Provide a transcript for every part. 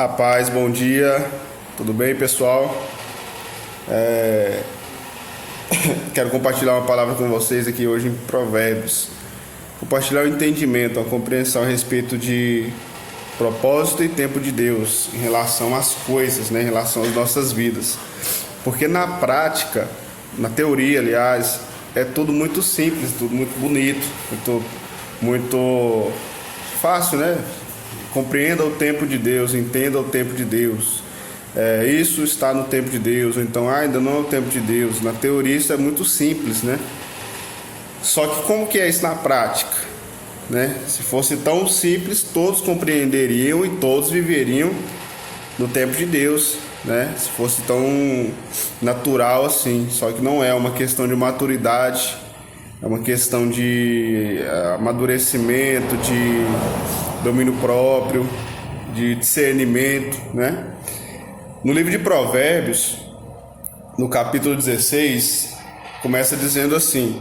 A paz, bom dia, tudo bem, pessoal? Quero compartilhar uma palavra com vocês aqui hoje em Provérbios. Compartilhar o entendimento, a compreensão a respeito de propósito e tempo de Deus em relação às coisas, né, em relação às nossas vidas. Porque na prática, na teoria, aliás, é tudo muito simples, tudo muito bonito, muito fácil, né? Compreenda o tempo de Deus, entenda o tempo de Deus. Isso está no tempo de Deus, ou então ainda não é o tempo de Deus. Na teoria isso é muito simples, né? Só que como que é isso na prática, né? Se fosse tão simples, todos compreenderiam e todos viveriam no tempo de Deus, né? Se fosse tão natural assim. Só que não é uma questão de maturidade, é uma questão de amadurecimento, de domínio próprio, de discernimento, né? No livro de Provérbios, no capítulo 16, começa dizendo assim: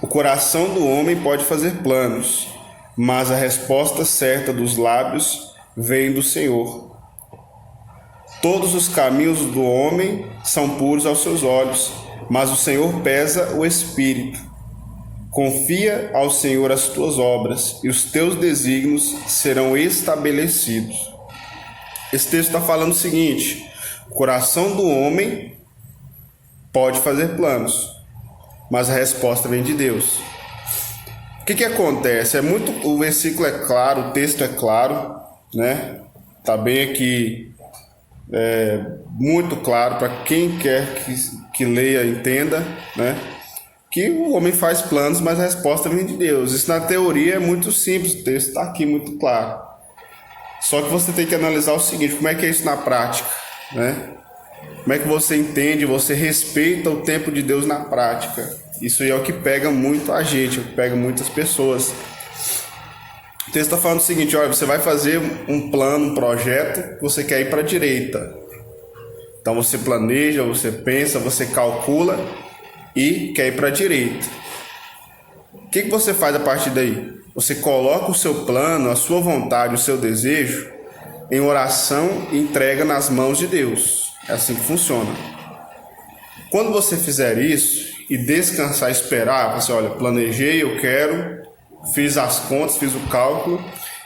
o coração do homem pode fazer planos, mas a resposta certa dos lábios vem do Senhor. Todos os caminhos do homem são puros aos seus olhos, mas o Senhor pesa o espírito. Confia ao Senhor as tuas obras, e os teus desígnios serão estabelecidos. Esse texto está falando o seguinte: o coração do homem pode fazer planos, mas a resposta vem de Deus. O que acontece? O versículo é claro, o texto é claro, né? Está bem aqui, muito claro para quem quer que leia, entenda, né? Que o homem faz planos, mas a resposta vem de Deus. Isso na teoria é muito simples, o texto está aqui muito claro. Só que você tem que analisar o seguinte: como é que é isso na prática, né? Como é que você entende, você respeita o tempo de Deus na prática? Isso aí é o que pega muito a gente, é o que pega muitas pessoas. O texto está falando o seguinte: olha, você vai fazer um plano, um projeto, você quer ir para a direita. Então você planeja, você pensa, você calcula e quer ir para a direita. O que você faz a partir daí? Você coloca o seu plano, a sua vontade, o seu desejo em oração e entrega nas mãos de Deus. É assim que funciona. Quando você fizer isso e descansar e esperar, você olha, planejei, eu quero, fiz as contas, fiz o cálculo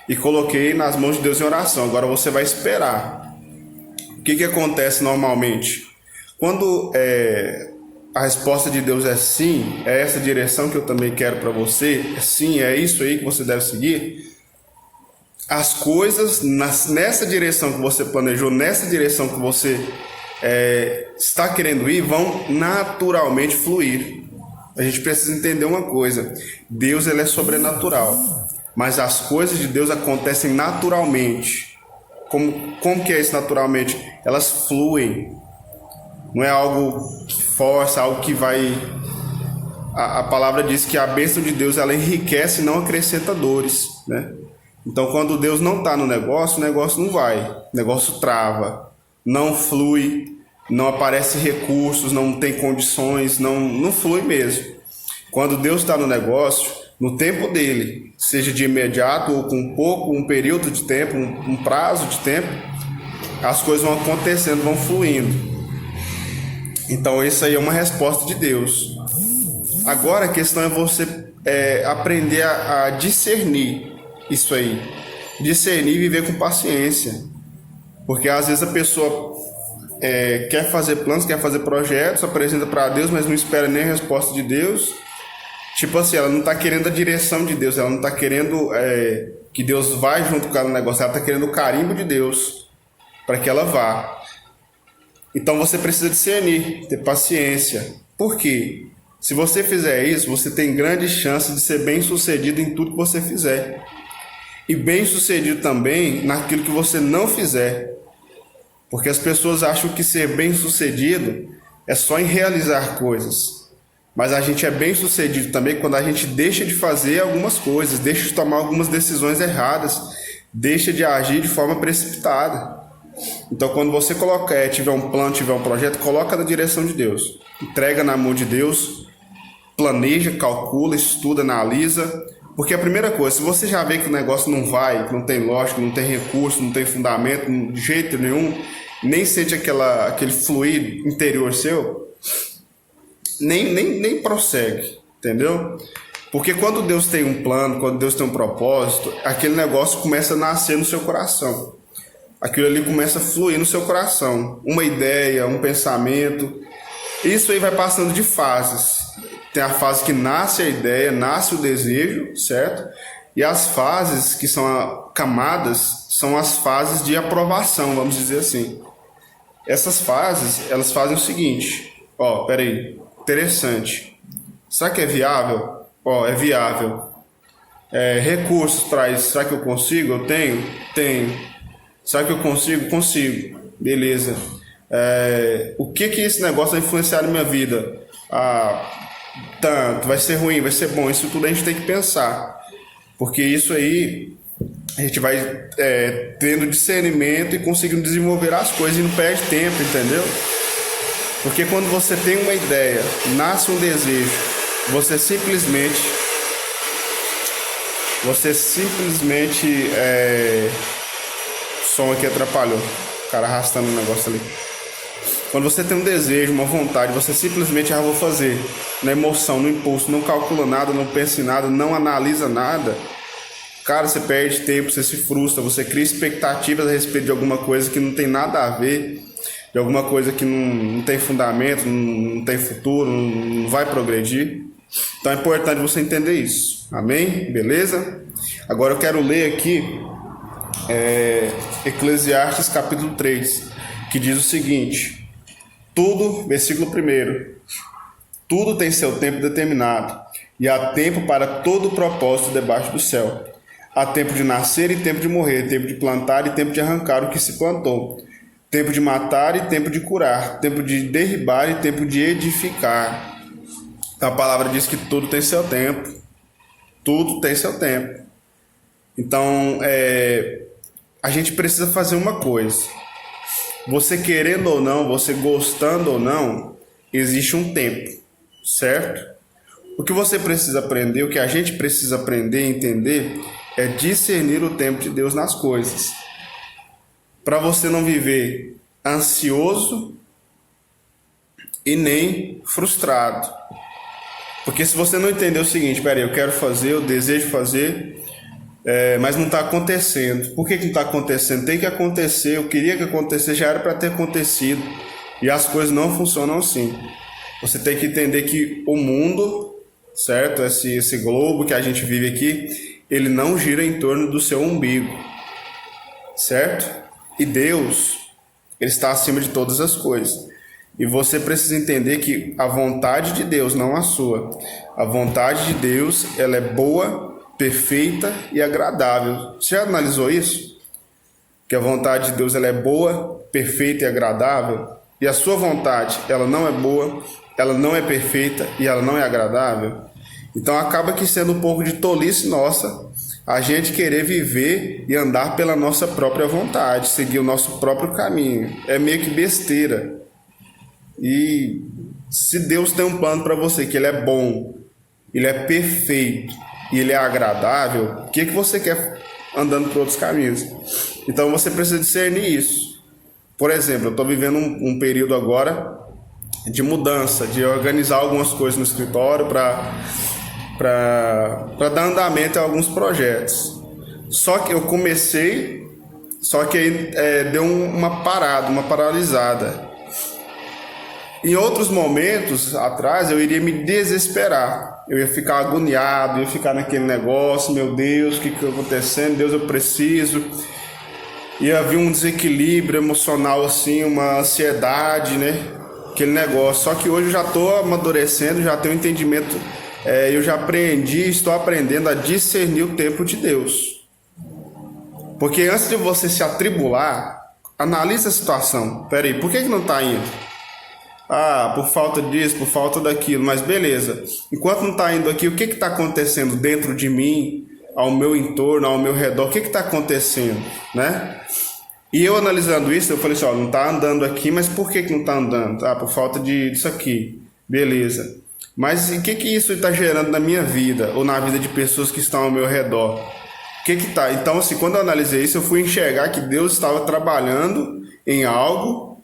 e coloquei nas mãos de Deus em oração. Agora você vai esperar. O que acontece normalmente? Quando a resposta de Deus é sim, é essa direção que eu também quero para você, é sim, é isso aí que você deve seguir, as coisas nessa direção que você planejou, nessa direção que você está querendo ir, vão naturalmente fluir. A gente precisa entender uma coisa: Deus, ele é sobrenatural, mas as coisas de Deus acontecem naturalmente. Como que é isso naturalmente? Elas fluem. Não é algo que força, algo que vai... A palavra diz que a bênção de Deus, ela enriquece e não acrescenta dores, né? Então, quando Deus não está no negócio, o negócio não vai. O negócio trava, não flui, não aparece recursos, não tem condições, não flui mesmo. Quando Deus está no negócio, no tempo dele, seja de imediato ou com um período de tempo, um prazo de tempo, as coisas vão acontecendo, vão fluindo. Então isso aí é uma resposta de Deus. Agora a questão é você aprender a discernir isso aí. Discernir e viver com paciência. Porque às vezes a pessoa quer fazer planos, quer fazer projetos, apresenta para Deus, mas não espera nem a resposta de Deus. Tipo assim, ela não está querendo a direção de Deus, ela não está querendo que Deus vá junto com ela no negócio, ela está querendo o carimbo de Deus para que ela vá. Então você precisa discernir, ter paciência. Por quê? Se você fizer isso, você tem grande chance de ser bem sucedido em tudo que você fizer. E bem sucedido também naquilo que você não fizer. Porque as pessoas acham que ser bem sucedido é só em realizar coisas. Mas a gente é bem sucedido também quando a gente deixa de fazer algumas coisas, deixa de tomar algumas decisões erradas, deixa de agir de forma precipitada. Então, quando você tiver um plano, tiver um projeto, coloca na direção de Deus. Entrega na mão de Deus, planeja, calcula, estuda, analisa, Porque a primeira coisa, se você já vê que o negócio não vai, que não tem lógica, não tem recurso, não tem fundamento de jeito nenhum, nem sente aquele fluir interior seu, nem prossegue, entendeu? Porque quando Deus tem um plano, quando Deus tem um propósito, aquele negócio começa a nascer no seu coração. Aquilo ali começa a fluir no seu coração. Uma ideia, um pensamento. Isso aí vai passando de fases. Tem a fase que nasce a ideia, nasce o desejo, certo? E as fases que são camadas são as fases de aprovação, vamos dizer assim. Essas fases, elas fazem o seguinte. Peraí, interessante. Será que é viável? É viável. Recursos traz, será que eu consigo? Eu tenho? Tenho. Será que eu consigo? Consigo. Beleza. O que esse negócio vai influenciar na minha vida? Tanto, vai ser ruim, vai ser bom. Isso tudo a gente tem que pensar. Porque isso aí, a gente vai tendo discernimento e conseguindo desenvolver as coisas e não perde tempo, entendeu? Porque quando você tem uma ideia, nasce um desejo, você simplesmente som aqui atrapalhou, o cara arrastando um negócio ali. Quando você tem um desejo, uma vontade, você simplesmente vou fazer, na emoção, no impulso, não calcula nada, não pensa em nada, não analisa nada, cara, você perde tempo, você se frustra, você cria expectativas a respeito de alguma coisa que não tem nada a ver, de alguma coisa que não tem fundamento, não tem futuro, não vai progredir. Então é importante você entender isso. Amém? Beleza? Agora eu quero ler aqui Eclesiastes capítulo 3, que diz o seguinte: tudo, versículo 1, tudo tem seu tempo determinado, e há tempo para todo propósito debaixo do céu. Há tempo de nascer e tempo de morrer, tempo de plantar e tempo de arrancar o que se plantou, tempo de matar e tempo de curar, tempo de derribar e tempo de edificar. Então a palavra diz que tudo tem seu tempo. Tudo tem seu tempo. Então, a gente precisa fazer uma coisa. Você querendo ou não, você gostando ou não, existe um tempo, certo? O que você precisa aprender, o que a gente precisa aprender e entender, é discernir o tempo de Deus nas coisas. Para você não viver ansioso e nem frustrado. Porque se você não entender o seguinte, peraí, eu quero fazer, eu desejo fazer, mas não está acontecendo. Por que não está acontecendo? Tem que acontecer, eu queria que acontecesse, já era para ter acontecido. E as coisas não funcionam assim. Você tem que entender que o mundo, certo? Esse globo que a gente vive aqui, ele não gira em torno do seu umbigo, certo? E Deus, ele está acima de todas as coisas. E você precisa entender que a vontade de Deus, não a sua, a vontade de Deus, ela é boa, perfeita e agradável. Você já analisou isso? Que a vontade de Deus, ela é boa, perfeita e agradável? E a sua vontade, ela não é boa, ela não é perfeita e ela não é agradável? Então acaba que sendo um pouco de tolice nossa a gente querer viver e andar pela nossa própria vontade, seguir o nosso próprio caminho. É meio que besteira. E se Deus tem um plano para você, que ele é bom, ele é perfeito e ele é agradável, o que você quer andando por outros caminhos? Então você precisa discernir isso. Por exemplo, eu estou vivendo um período agora de mudança, de organizar algumas coisas no escritório para dar andamento a alguns projetos. Só que eu comecei, só que aí deu uma parada, uma paralisada. Em outros momentos atrás eu iria me desesperar, eu ia ficar agoniado, ia ficar naquele negócio, meu Deus, o que está acontecendo? Deus, eu preciso. Ia haver um desequilíbrio emocional assim, uma ansiedade, né? Aquele negócio. Só que hoje eu já estou amadurecendo, já tenho um entendimento, eu já aprendi, estou aprendendo a discernir o tempo de Deus. Porque antes de você se atribular, analise a situação. Peraí, por que não está indo? Por falta disso, por falta daquilo, mas beleza. Enquanto não está indo aqui, o que está acontecendo dentro de mim, ao meu entorno, ao meu redor? O que está acontecendo, né? E eu analisando isso, eu falei assim, não está andando aqui, mas por que não está andando? Por falta disso aqui, beleza. Mas o que isso está gerando na minha vida ou na vida de pessoas que estão ao meu redor? O que tá? Então, assim, quando eu analisei isso, eu fui enxergar que Deus estava trabalhando em algo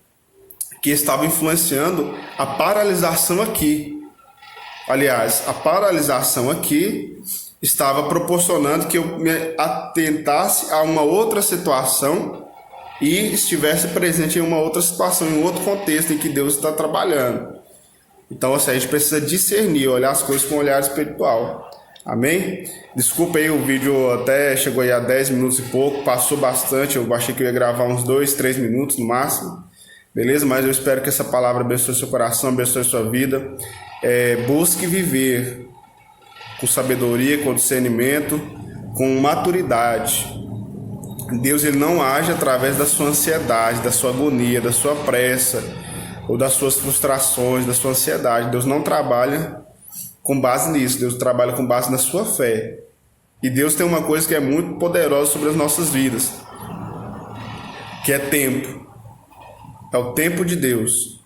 que estava influenciando a paralisação aqui. Aliás, a paralisação aqui estava proporcionando que eu me atentasse a uma outra situação e estivesse presente em uma outra situação, em um outro contexto em que Deus está trabalhando. Então, assim, a gente precisa discernir, olhar as coisas com um olhar espiritual. Amém? Desculpa aí, o vídeo até chegou aí a 10 minutos e pouco, passou bastante, eu achei que eu ia gravar uns 2, 3 minutos no máximo. Beleza? Mas eu espero que essa palavra abençoe seu coração, abençoe sua vida. Busque viver com sabedoria, com discernimento, com maturidade. Deus, ele não age através da sua ansiedade, da sua agonia, da sua pressa, ou das suas frustrações, da sua ansiedade. Deus não trabalha com base nisso, Deus trabalha com base na sua fé. E Deus tem uma coisa que é muito poderosa sobre as nossas vidas, que é tempo. É o tempo de Deus.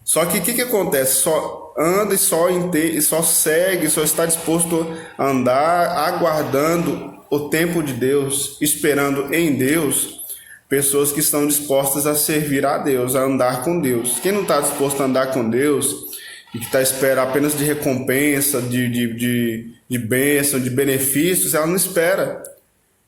Só que o que acontece? Só anda e só entende, só segue, só está disposto a andar aguardando o tempo de Deus, esperando em Deus, pessoas que estão dispostas a servir a Deus, a andar com Deus. Quem não está disposto a andar com Deus e que está à espera apenas de recompensa, de bênção, de benefícios, ela não espera.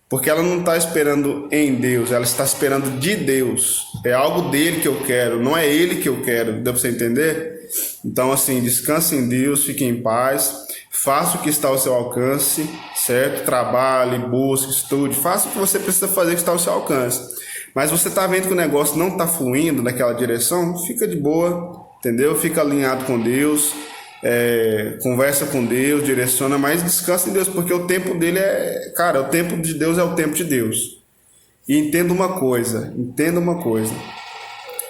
Porque ela não está esperando em Deus, ela está esperando de Deus. É algo dele que eu quero, não é ele que eu quero. Deu para você entender? Então, assim, descanse em Deus, fique em paz, faça o que está ao seu alcance, certo? Trabalhe, busque, estude, faça o que você precisa fazer que está ao seu alcance. Mas você está vendo que o negócio não está fluindo naquela direção? Fica de boa, entendeu? Fica alinhado com Deus. Conversa com Deus, direciona, mas descansa em Deus, porque o tempo dele o tempo de Deus é o tempo de Deus. E entenda uma coisa,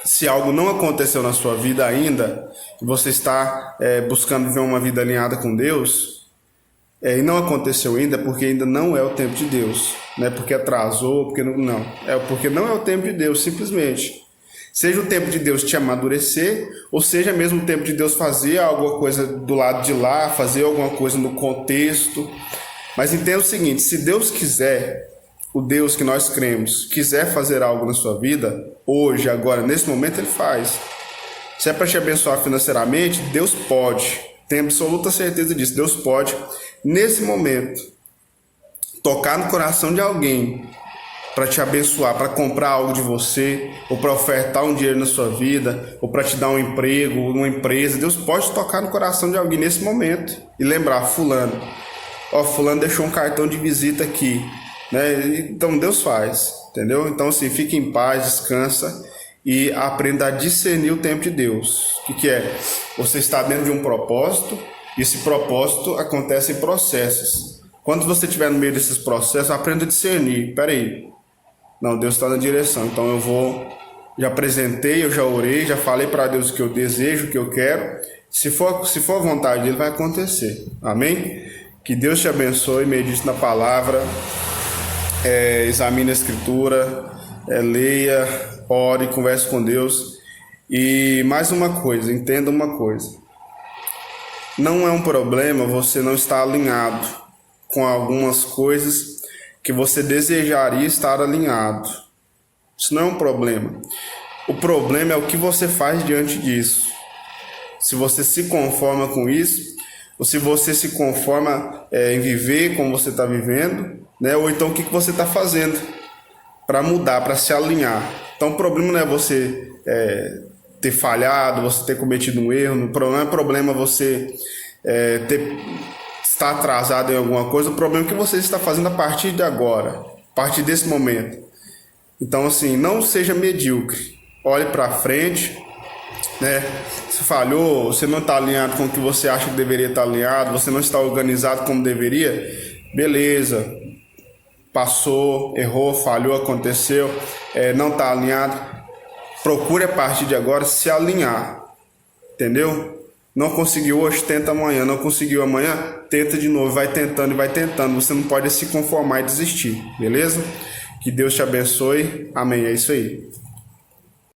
se algo não aconteceu na sua vida ainda, e você está buscando viver uma vida alinhada com Deus, e não aconteceu ainda, porque ainda não é o tempo de Deus, não é porque atrasou, porque não, é porque não é o tempo de Deus, simplesmente. Seja o tempo de Deus te amadurecer, ou seja mesmo o tempo de Deus fazer alguma coisa do lado de lá, fazer alguma coisa no contexto. Mas entenda o seguinte, se Deus quiser, o Deus que nós cremos, quiser fazer algo na sua vida, hoje, agora, nesse momento, Ele faz. Se é para te abençoar financeiramente, Deus pode. Tenho absoluta certeza disso. Deus pode, nesse momento, tocar no coração de alguém para te abençoar, para comprar algo de você, ou para ofertar um dinheiro na sua vida, ou para te dar um emprego, uma empresa. Deus pode tocar no coração de alguém nesse momento e lembrar, fulano deixou um cartão de visita aqui, né? Então Deus faz, entendeu? Então assim, fique em paz, descansa e aprenda a discernir o tempo de Deus. O que é? Você está dentro de um propósito, e esse propósito acontece em processos. Quando você estiver no meio desses processos, aprenda a discernir. Peraí, não, Deus está na direção, então já apresentei, eu já orei, já falei para Deus o que eu desejo, o que eu quero. Se for a vontade dele, vai acontecer. Amém? Que Deus te abençoe, medite na palavra, examine a escritura, leia, ore, converse com Deus. E mais uma coisa, entenda uma coisa. Não é um problema você não estar alinhado com algumas coisas que você desejaria estar alinhado. Isso não é um problema. O problema é o que você faz diante disso. Se você se conforma com isso, ou se você se conforma em viver como você está vivendo, né? Ou então o que você está fazendo para mudar, para se alinhar. Então o problema não é você ter falhado, você ter cometido um erro, não é problema você está atrasado em alguma coisa, o problema é o que você está fazendo a partir de agora, a partir desse momento. Então, assim, não seja medíocre, olhe para frente, né? Você falhou, você não está alinhado com o que você acha que deveria estar alinhado, você não está organizado como deveria, beleza, passou, errou, falhou, aconteceu, não está alinhado, procure a partir de agora se alinhar, entendeu? Não conseguiu hoje, tenta amanhã. Não conseguiu amanhã, tenta de novo. Vai tentando e vai tentando. Você não pode se conformar e desistir, beleza? Que Deus te abençoe. Amém. É isso aí.